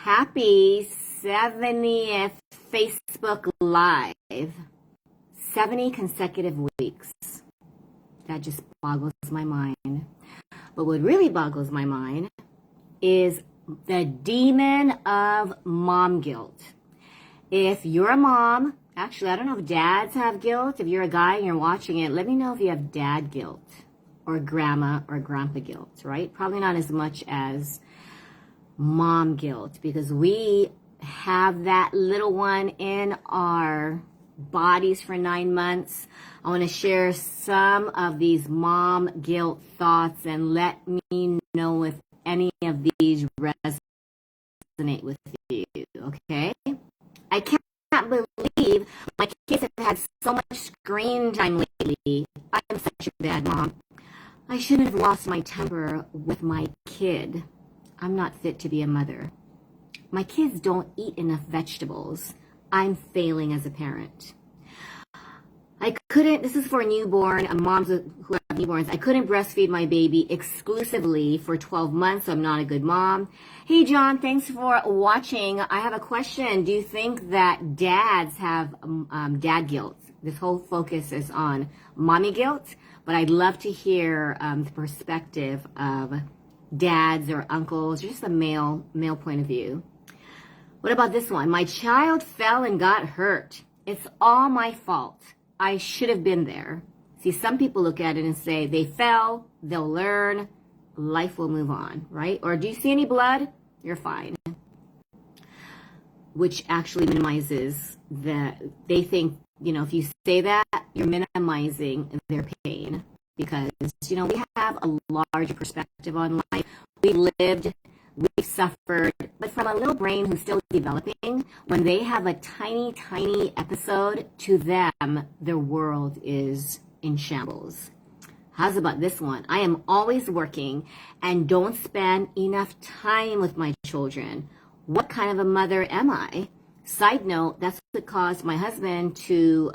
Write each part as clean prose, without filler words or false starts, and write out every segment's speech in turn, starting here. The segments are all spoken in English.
Happy 70th Facebook Live. 70 consecutive weeks. That just boggles my mind. But what really boggles my mind is the demon of mom guilt. If you're a mom, actually, I don't know if dads have guilt. If you're a guy and you're watching it, let me know if you have dad guilt or grandma or grandpa guilt, right? Probably not as much as mom guilt, because we have that little one in our bodies for 9 months. I want to share some of these mom guilt thoughts and let me know if any of these resonate with you, okay? I can't believe my kids have had so much screen time lately. I am such a bad mom. I shouldn't have lost my temper with my kid. I'm not fit to be a mother. My kids don't eat enough vegetables. I'm failing as a parent. This is for newborn, moms who have newborns. I couldn't breastfeed my baby exclusively for 12 months, so I'm not a good mom. Hey, John, thanks for watching. I have a question. Do you think that dads have dad guilt? This whole focus is on mommy guilt, but I'd love to hear the perspective of dads or uncles, or just a male point of view. What about this one? My child fell and got hurt. It's all my fault. I should have been there. See, some people look at it and say they fell, they'll learn, life will move on, right? Or do you see any blood? You're fine. Which actually minimizes that. They think, if you say that, you're minimizing their pain, because, we have a larger perspective on life. We've lived, we've suffered, but from a little brain who's still developing, when they have a tiny, tiny episode, to them, their world is in shambles. How's about this one? I am always working and don't spend enough time with my children. What kind of a mother am I? Side note, that's what caused my husband to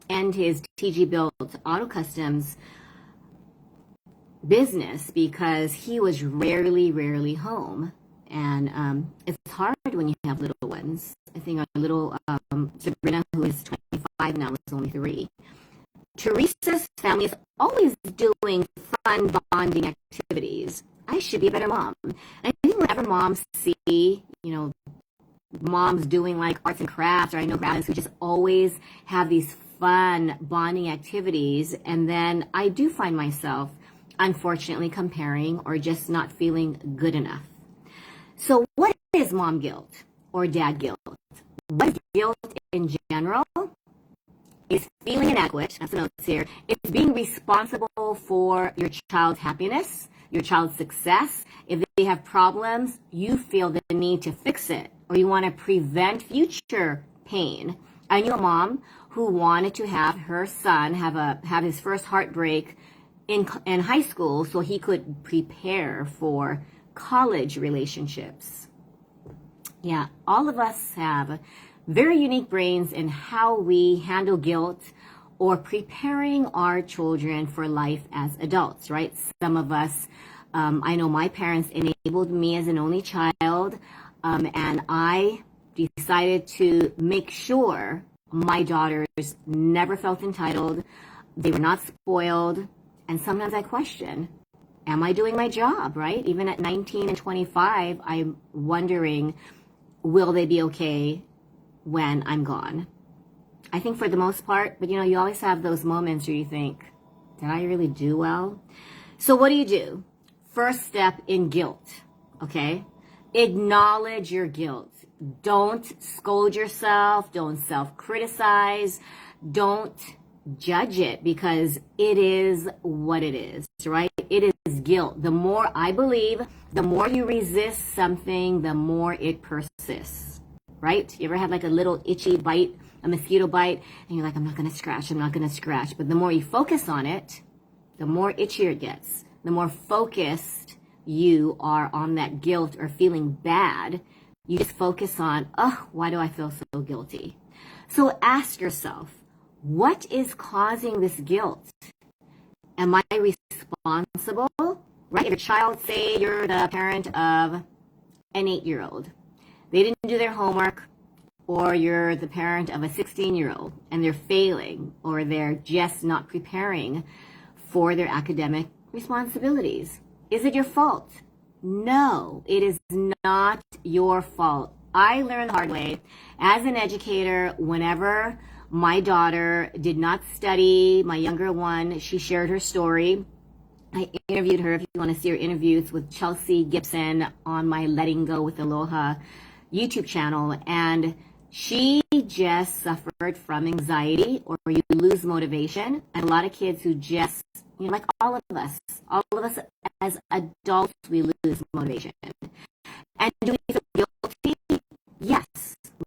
end his TG Built Auto Customs business, because he was rarely home. And it's hard when you have little ones. I think our little Sabrina, who is 25 now, is only 3. Teresa's family is always doing fun bonding activities. I should be a better mom. I think whenever moms see, moms doing like arts and crafts, or I know grandmas who just always have these fun bonding activities, and then I do find myself unfortunately comparing or just not feeling good enough. So what is mom guilt or dad guilt? What is guilt in general? Is feeling inadequate, that's the notes here. It's being responsible for your child's happiness, your child's success. If they have problems, you feel the need to fix it, or you want to prevent future pain. I knew a mom who wanted to have her son have his first heartbreak in high school so he could prepare for college relationships. Yeah, all of us have very unique brains in how we handle guilt or preparing our children for life as adults, right? Some of us, I know my parents enabled me as an only child, and I decided to make sure my daughters never felt entitled. They were not spoiled. And sometimes I question, am I doing my job, right? Even at 19 and 25, I'm wondering, will they be okay when I'm gone? I think for the most part, but you always have those moments where you think, did I really do well? So what do? First step in guilt, okay? Acknowledge your guilt. Don't scold yourself. Don't self-criticize. Don't judge it, because it is what it is, right? It is guilt. The more, I believe, the more you resist something, the more it persists, right? You ever had like a little itchy bite, a mosquito bite, and you're like, I'm not going to scratch. But the more you focus on it, the more itchier it gets. The more focused you are on that guilt or feeling bad, you just focus on, why do I feel so guilty? So ask yourself, what is causing this guilt? Am I responsible? Right? If your child, say you're the parent of an 8-year-old, they didn't do their homework, or you're the parent of a 16-year-old and they're failing, or they're just not preparing for their academic responsibilities. Is it your fault? No, it is not your fault. I learned the hard way as an educator. Whenever my daughter did not study, my younger one, she shared her story. I interviewed her. If you want to see her interviews with Chelsea Gibson on my Letting Go with Aloha YouTube channel, and she just suffered from anxiety, or you lose motivation. And a lot of kids who just, like all of us as adults, we lose motivation. And do we feel guilty? Yes,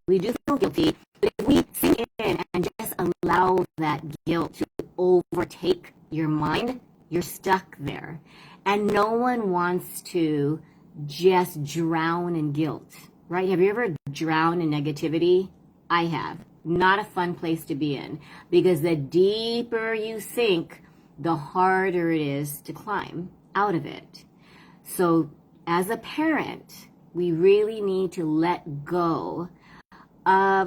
we do feel guilty. But if we sink in and just allow that guilt to overtake your mind, you're stuck there. And no one wants to just drown in guilt, right? Have you ever drowned in negativity? I have. Not a fun place to be in, because the deeper you sink, the harder it is to climb out of it. So as a parent, we really need to let go of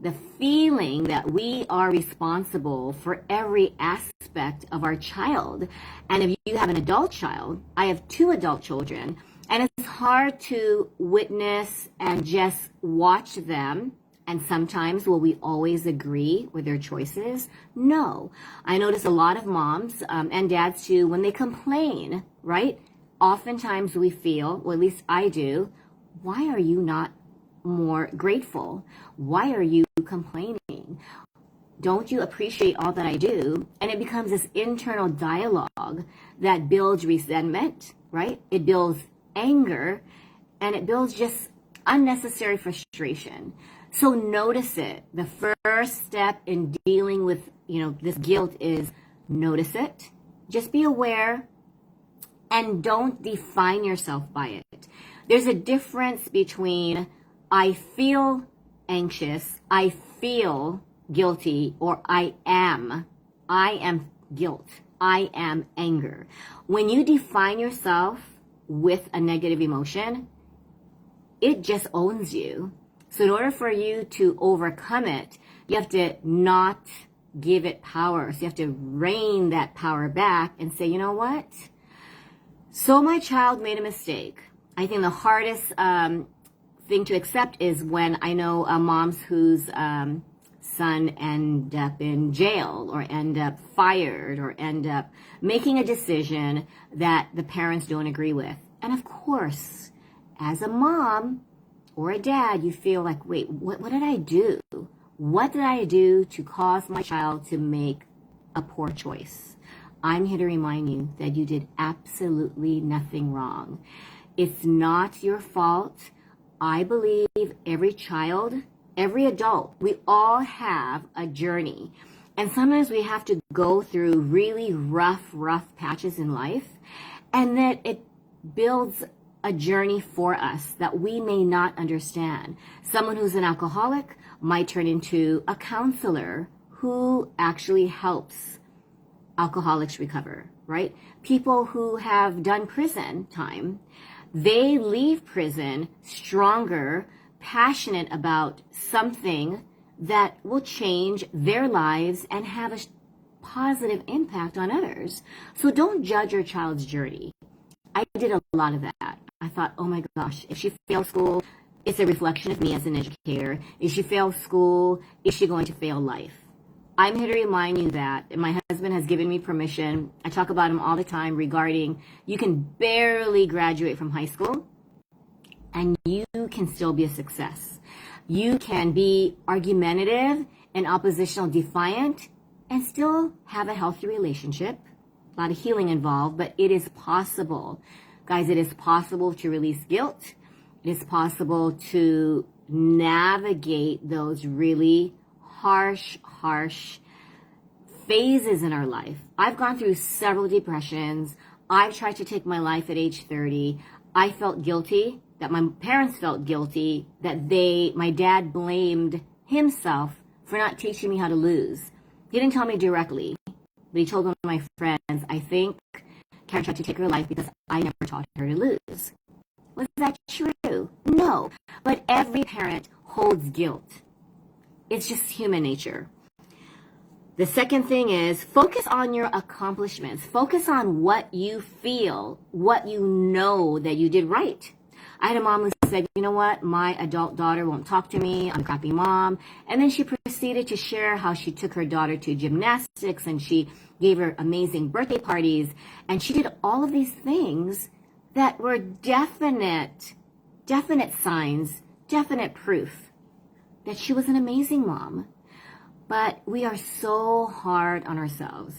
the feeling that we are responsible for every aspect of our child. And if you have an adult child, I have 2 adult children, and it's hard to witness and just watch them. And sometimes, will we always agree with their choices? No. I notice a lot of moms and dads too, when they complain, right? Oftentimes we feel, or at least I do, why are you not more grateful? Why are you complaining? Don't you appreciate all that I do? And it becomes this internal dialogue that builds resentment, right? It builds anger, and it builds just unnecessary frustration. So notice it. The first step in dealing with, this guilt is notice it. Just be aware, and don't define yourself by it. There's a difference between I feel anxious, I feel guilty, or I am guilt, I am anger. When you define yourself with a negative emotion, it just owns you. So in order for you to overcome it, you have to not give it power. So you have to rein that power back and say, you know what? So my child made a mistake. I think the hardest thing to accept is when I know moms whose son end up in jail, or end up fired, or end up making a decision that the parents don't agree with. And of course, as a mom or a dad, you feel like, wait, what did I do? What did I do to cause my child to make a poor choice? I'm here to remind you that you did absolutely nothing wrong. It's not your fault. I believe every child, every adult, we all have a journey. And sometimes we have to go through really rough patches in life, and that it builds a journey for us that we may not understand. Someone who's an alcoholic might turn into a counselor who actually helps alcoholics recover, right? People who have done prison time, they leave prison stronger, passionate about something that will change their lives and have a positive impact on others. So don't judge your child's journey. I did a lot of that. I thought, oh my gosh, if she fails school, it's a reflection of me as an educator. If she fails school, is she going to fail life? I'm here to remind you that my husband has given me permission. I talk about him all the time regarding you can barely graduate from high school and you can still be a success. You can be argumentative and oppositional, defiant, and still have a healthy relationship. A lot of healing involved, but it is possible. Guys, it is possible to release guilt. It is possible to navigate those really harsh phases in our life. I've gone through several depressions. I've tried to take my life at age 30. I felt guilty, that my parents felt guilty, that my dad blamed himself for not teaching me how to lose. He didn't tell me directly, but he told one of my friends, I think Karen tried to take her life because I never taught her to lose. Was that true? No. But every parent holds guilt. It's just human nature. The second thing is focus on your accomplishments. Focus on what you feel, what you know that you did right. I had a mom who said, you know what, my adult daughter won't talk to me. I'm a crappy mom. And then she proceeded to share how she took her daughter to gymnastics and she gave her amazing birthday parties. And she did all of these things that were definite signs, definite proof that she was an amazing mom. But we are so hard on ourselves.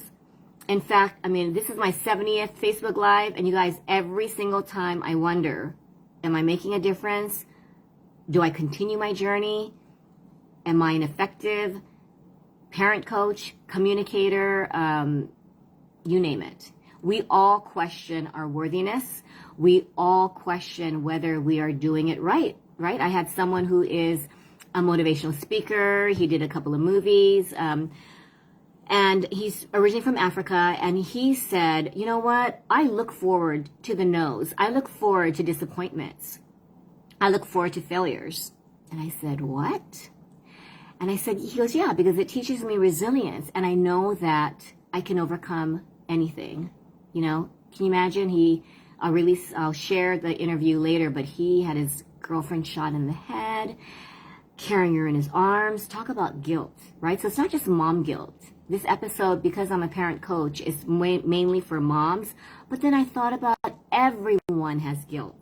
In fact, I mean, this is my 70th Facebook Live, and you guys, every single time I wonder, am I making a difference? Do I continue my journey? Am I an effective parent coach, communicator, you name it? We all question our worthiness. We all question whether we are doing it right? I had someone who is a motivational speaker. He did a couple of movies. And he's originally from Africa. And he said, you know what? I look forward to the no's. I look forward to disappointments. I look forward to failures. And I said, what? And I said, he goes, yeah, because it teaches me resilience. And I know that I can overcome anything. You know, can you imagine? I'll share the interview later, but he had his girlfriend shot in the head, carrying her in his arms. Talk about guilt, right? So it's not just mom guilt. This episode, because I'm a parent coach, is mainly for moms. But then I thought about everyone has guilt.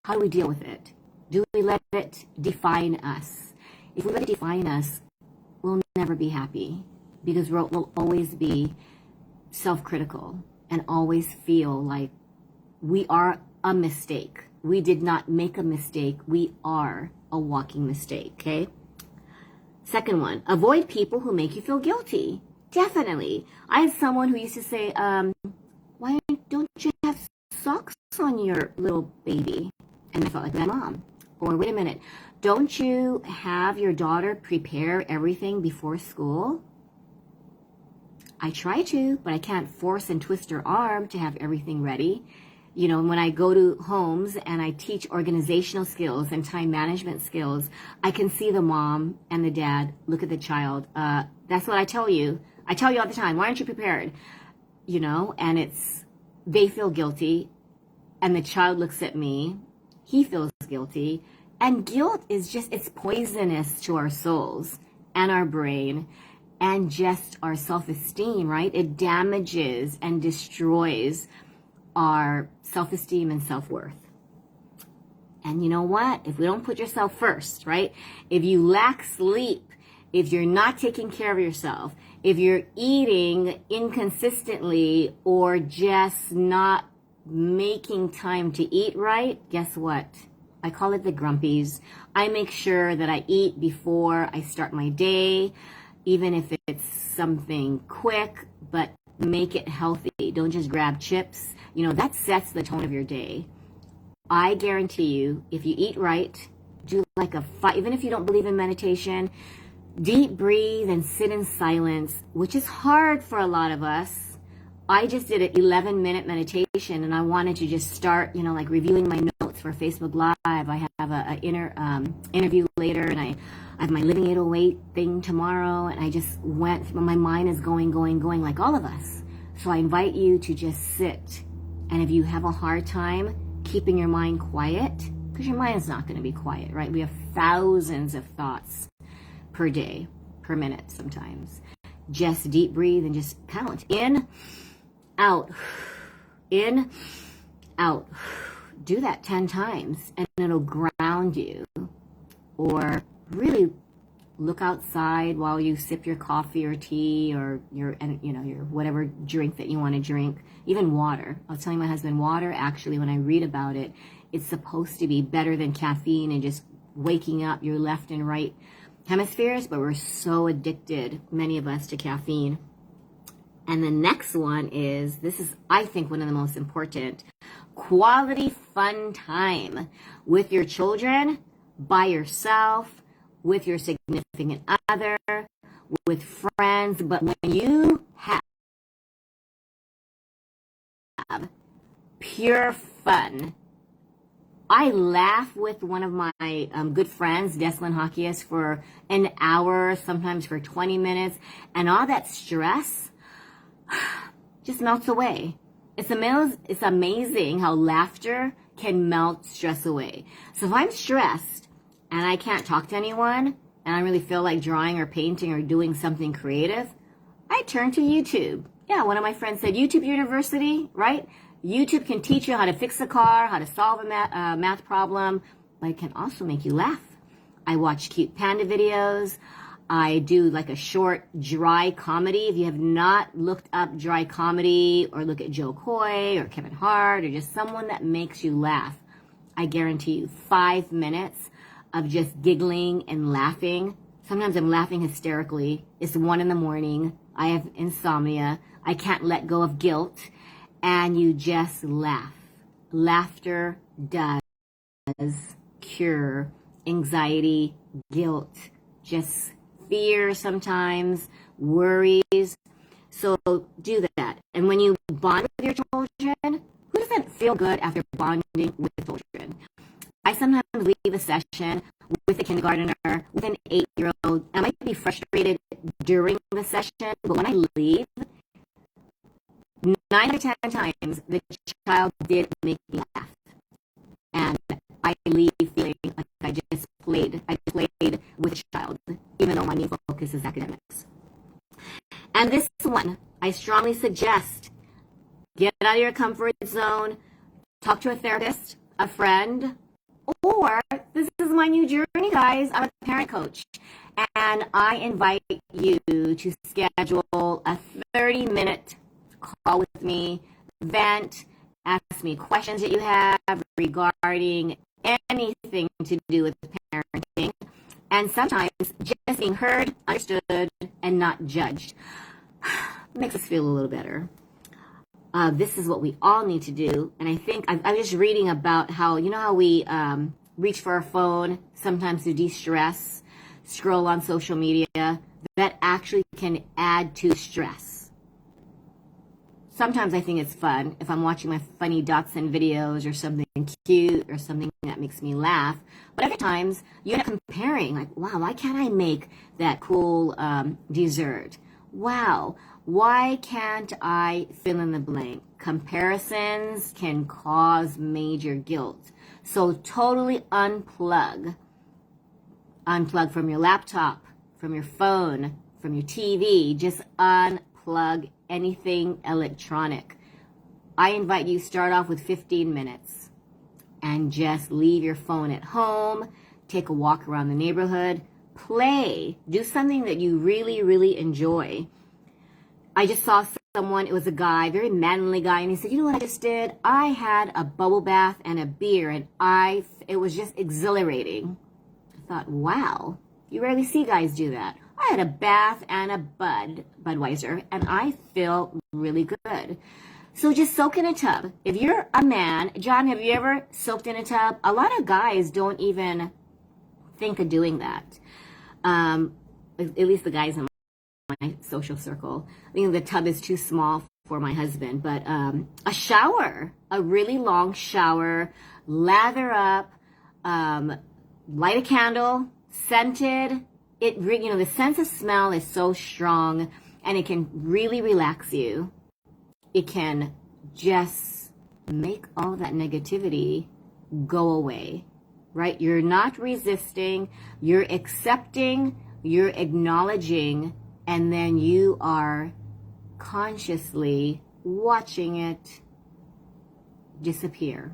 How do we deal with it? Do we let it define us? If we let it define us, we'll never be happy because we'll always be self-critical and always feel like we are a mistake. We did not make a mistake. We are a walking mistake, okay? Second one, avoid people who make you feel guilty. Definitely. I had someone who used to say, why don't you have socks on your little baby? And I felt like my mom. Or wait a minute, don't you have your daughter prepare everything before school? I try to, but I can't force and twist her arm to have everything ready. You know, when I go to homes and I teach organizational skills and time management skills, I can see the mom and the dad look at the child. That's what I tell you. I tell you all the time, why aren't you prepared? You know, and they feel guilty and the child looks at me. He feels guilty. And guilt is it's poisonous to our souls and our brain and just our self-esteem, right? It damages and destroys our self-esteem and self-worth. And you know what? If we don't put yourself first, right? If you lack sleep, if you're not taking care of yourself, if you're eating inconsistently or just not making time to eat right, guess what? I call it the grumpies. I make sure that I eat before I start my day, even if it's something quick, but make it healthy. Don't just grab chips. You know, that sets the tone of your day. I guarantee you, if you eat right, do like even if you don't believe in meditation, deep breathe and sit in silence, which is hard for a lot of us. I just did an 11-minute meditation and I wanted to just start, you know, like reviewing my notes for Facebook Live. I have an interview later and I have my Living 808 thing tomorrow, and I just my mind is going like all of us. So I invite you to just sit. And if you have a hard time keeping your mind quiet, because your mind's not going to be quiet, right? We have thousands of thoughts per day, per minute sometimes. Just deep breathe and just count. In, out, in, out. Do that 10 times and it'll ground you. Or really look outside while you sip your coffee or tea or your whatever drink that you want to drink. Even water. I was telling my husband, water actually, when I read about it, it's supposed to be better than caffeine and just waking up your left and right hemispheres, but we're so addicted, many of us, to caffeine. And the next one is, this is, I think, one of the most important, quality fun time with your children, by yourself, with your significant other, with friends. But when you have pure fun, I laugh with one of my good friends, Deslin Hockius, for an hour, sometimes for 20 minutes, and all that stress just melts away. It's amazing how laughter can melt stress away. So if I'm stressed and I can't talk to anyone, and I really feel like drawing or painting or doing something creative, I turn to YouTube. Yeah, one of my friends said YouTube University, right? YouTube can teach you how to fix a car, how to solve a math problem, but it can also make you laugh. I watch cute panda videos. I do like a short dry comedy. If you have not looked up dry comedy, or look at Joe Coy or Kevin Hart or just someone that makes you laugh, I guarantee you 5 minutes of just giggling and laughing. Sometimes I'm laughing hysterically. It's 1 a.m. I have insomnia. I can't let go of guilt. And you just laugh. Laughter does cure anxiety, guilt, just fear sometimes, worries. So do that. And when you bond with your children, who doesn't feel good after bonding with children? I sometimes leave a session with a kindergartner, with an 8-year-old. I might be frustrated during the session, but when I leave, 9 out of 10 times the child did make me laugh. And I leave feeling like I played with a child, even though my main focus is academics. And this one, I strongly suggest, get out of your comfort zone, talk to a therapist, a friend, or this is my new journey, guys. I'm a parent coach, and I invite you to schedule a 30-minute call with me, vent, ask me questions that you have regarding anything to do with parenting, and sometimes just being heard, understood, and not judged makes us feel a little better. This is what we all need to do. And I think I'm just reading about how, you know how we reach for our phone sometimes to de-stress, scroll on social media, that actually can add to stress. Sometimes I think it's fun if I'm watching my funny Dotson videos or something cute or something that makes me laugh. But other times you end up comparing, like, wow, why can't I make that cool dessert? Wow, why can't I fill in the blank? Comparisons can cause major guilt. So totally unplug. Unplug from your laptop, from your phone, from your TV. Just unplug anything electronic. I invite you to start off with 15 minutes and just leave your phone at home, take a walk around the neighborhood, play, do something that you really, really enjoy. I just saw someone, it was a guy, very manly guy, and he said, you know what I just did? I had a bubble bath and a beer, and it was just exhilarating. I thought, wow, you rarely see guys do that. I had a bath and a Budweiser, and I feel really good. So just soak in a tub. If you're a man, John, have you ever soaked in a tub? A lot of guys don't even think of doing that. At least the guys in my social circle. I think the tub is too small for my husband, but a shower, a really long shower, lather up, light a candle, scented. The sense of smell is so strong, and it can really relax you. It can just make all that negativity go away, right? You're not resisting, you're accepting, you're acknowledging, and then you are consciously watching it disappear.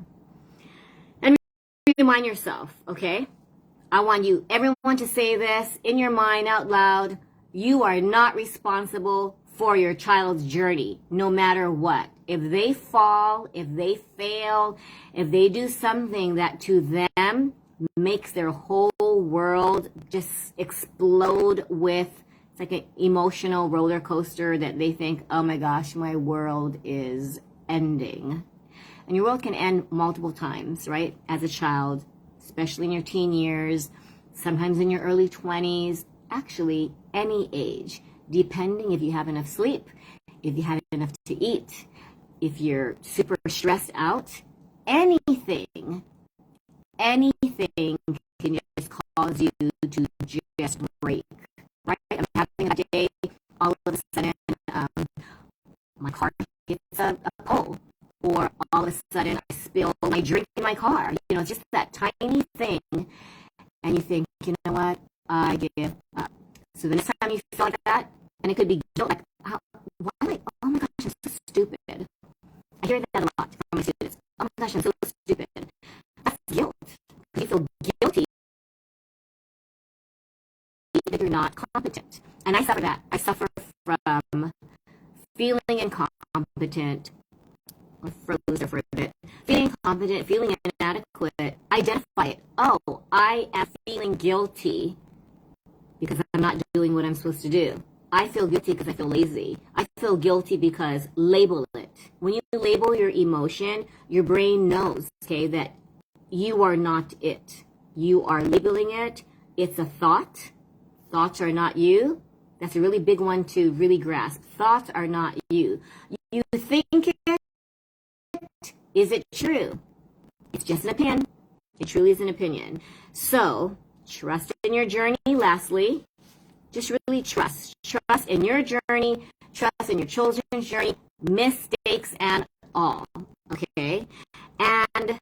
And remind yourself, okay? I want everyone to say this in your mind out loud. You are not responsible for your child's journey, no matter what. If they fall, if they fail, if they do something that to them makes their whole world just explode with, it's like an emotional roller coaster that they think, oh my gosh, my world is ending. And your world can end multiple times, right? As a child, especially in your teen years, sometimes in your early 20s, actually any age, depending if you have enough sleep, if you have enough to eat, if you're super stressed out, anything anything can just cause you to just break, right? I'm having a day, all of a sudden, my car hits a pole, or all of a sudden I spill my drink in my car. You know, it's just that tiny thing, and you think, you know what, I give up. So the next time you feel like that, and it could be guilt, like, why? Oh my gosh, I'm so stupid. I hear that a lot from my students. Oh my gosh, I'm so stupid. That's guilt. You feel guilty that you're not competent. And I suffer that. I suffer from feeling incompetent, or froze there for a bit. Feeling incompetent, feeling inadequate. Identify it. Oh, I am feeling guilty because I'm not doing what I'm supposed to do. I feel guilty because I feel lazy. I feel guilty because label it. When you label your emotion, your brain knows, okay, that you are not it. You are labeling it. It's a thought. Thoughts are not you. That's a really big one to really grasp. Thoughts are not you. You think it. Is it true? It's just an opinion. It truly is an opinion. So, trust in your journey, lastly. Just really trust. Trust in your journey. Trust in your children's journey. Mistakes and all. Okay? And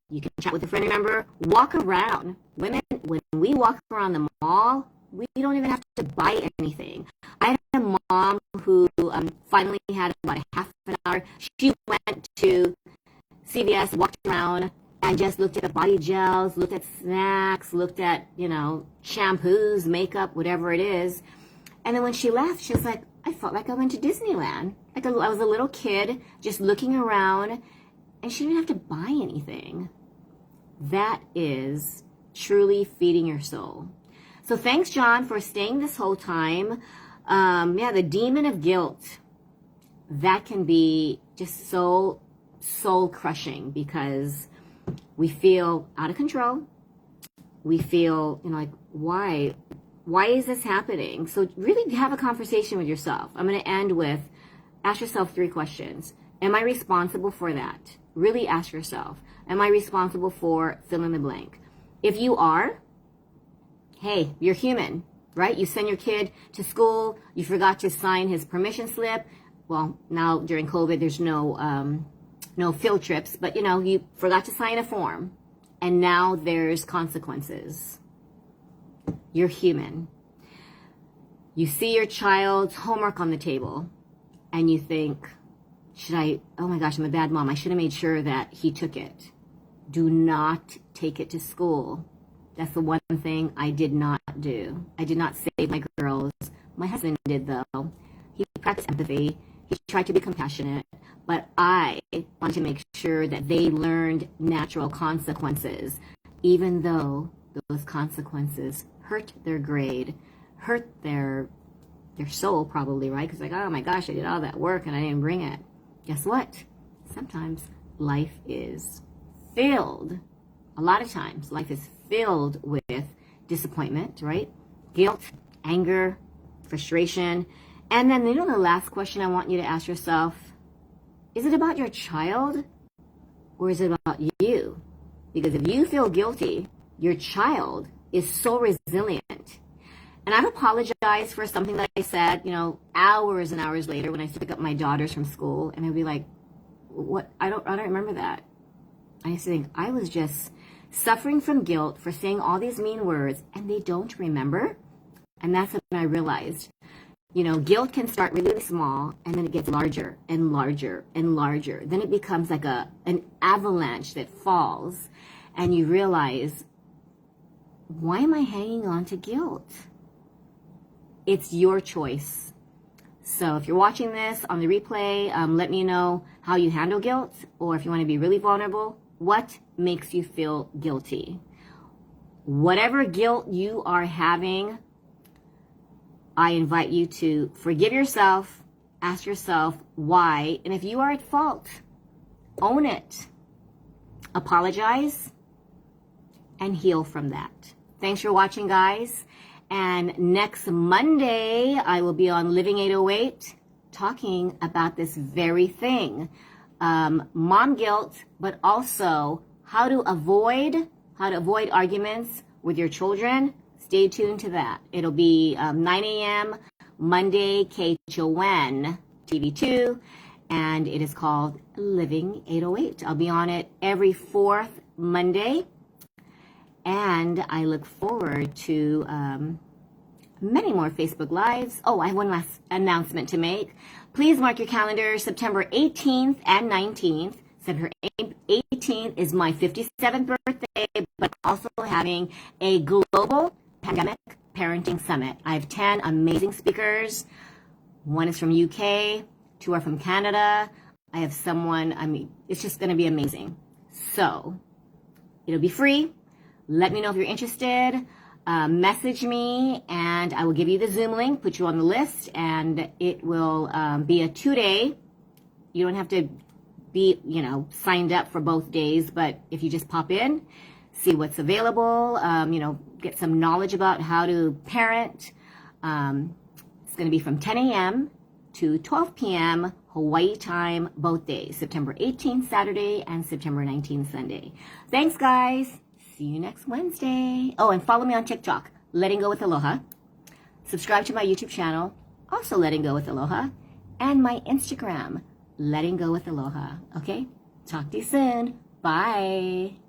you can chat with a friend, remember. Walk around. Women, when we walk around the mall, we don't even have to buy anything. I had a mom who finally had about a half an hour. She went to CVS, walked around, and just looked at the body gels, looked at snacks, looked at, you know, shampoos, makeup, whatever it is. And then when she left, she was like, I felt like I went to Disneyland. Like I was a little kid just looking around, and she didn't have to buy anything. That is truly feeding your soul. So thanks, John, for staying this whole time. The demon of guilt, that can be just so soul crushing because we feel out of control. We feel, you know, like, why is this happening? So really have a conversation with yourself. I'm going to end with, ask yourself 3 questions. Am I responsible for that? Really ask yourself, am I responsible for fill in the blank? If you are, hey, you're human, right? You send your kid to school, you forgot to sign his permission slip. Well, now during COVID, there's no field trips, but you know, you forgot to sign a form, and now there's consequences. You're human. You see your child's homework on the table, and you think, oh my gosh, I'm a bad mom. I should have made sure that he took it. Do not take it to school. That's the one thing I did not do. I did not save my girls. My husband did, though. He practiced empathy. He tried to be compassionate. But I wanted to make sure that they learned natural consequences, even though those consequences hurt their grade, hurt their soul probably, right? Because like, oh my gosh, I did all that work and I didn't bring it. Guess what? Sometimes life is filled. A lot of times life is filled with disappointment, right? Guilt, anger, frustration. And then, you know, the last question I want you to ask yourself, is it about your child or is it about you? Because if you feel guilty, your child is so resilient. And I've apologized for something that I said, you know, hours and hours later when I used to pick up my daughters from school, and they'd be like, what? I don't remember that. I used to think I was just suffering from guilt for saying all these mean words, and they don't remember. And that's when I realized, you know, guilt can start really small, and then it gets larger and larger and larger. Then it becomes like an avalanche that falls, and you realize, why am I hanging on to guilt? It's your choice. So if you're watching this on the replay, let me know how you handle guilt, or if you want to be really vulnerable, what makes you feel guilty? Whatever guilt you are having, I invite you to forgive yourself, ask yourself why, and if you are at fault, own it, apologize, and heal from that. Thanks for watching, guys. And next Monday, I will be on Living 808 talking about this very thing. Mom guilt, but also how to avoid how to avoid arguments with your children, stay tuned to that. It'll be 9 a.m. Monday, KHON TV2, and it is called Living 808. I'll be on it every fourth Monday, and I look forward to many more Facebook Lives. Oh, I have one last announcement to make. Please mark your calendar, September 18th and 19th. September 18th is my 57th birthday, but also having a global pandemic parenting summit. I have 10 amazing speakers. One is from UK, 2 are from Canada. I have someone, it's just going to be amazing. So, it'll be free. Let me know if you're interested. Message me, and I will give you the Zoom link, put you on the list, and it will be a 2-day. You don't have to be, signed up for both days, but if you just pop in, see what's available, get some knowledge about how to parent. It's going to be from 10 a.m. to 12 p.m. Hawaii time, both days, September 18th, Saturday, and September 19th, Sunday. Thanks, guys. See you next Wednesday. Oh, and follow me on TikTok, Letting Go with Aloha. Subscribe to my YouTube channel, also Letting Go with Aloha, and my Instagram, Letting Go with Aloha. Okay? Talk to you soon. Bye.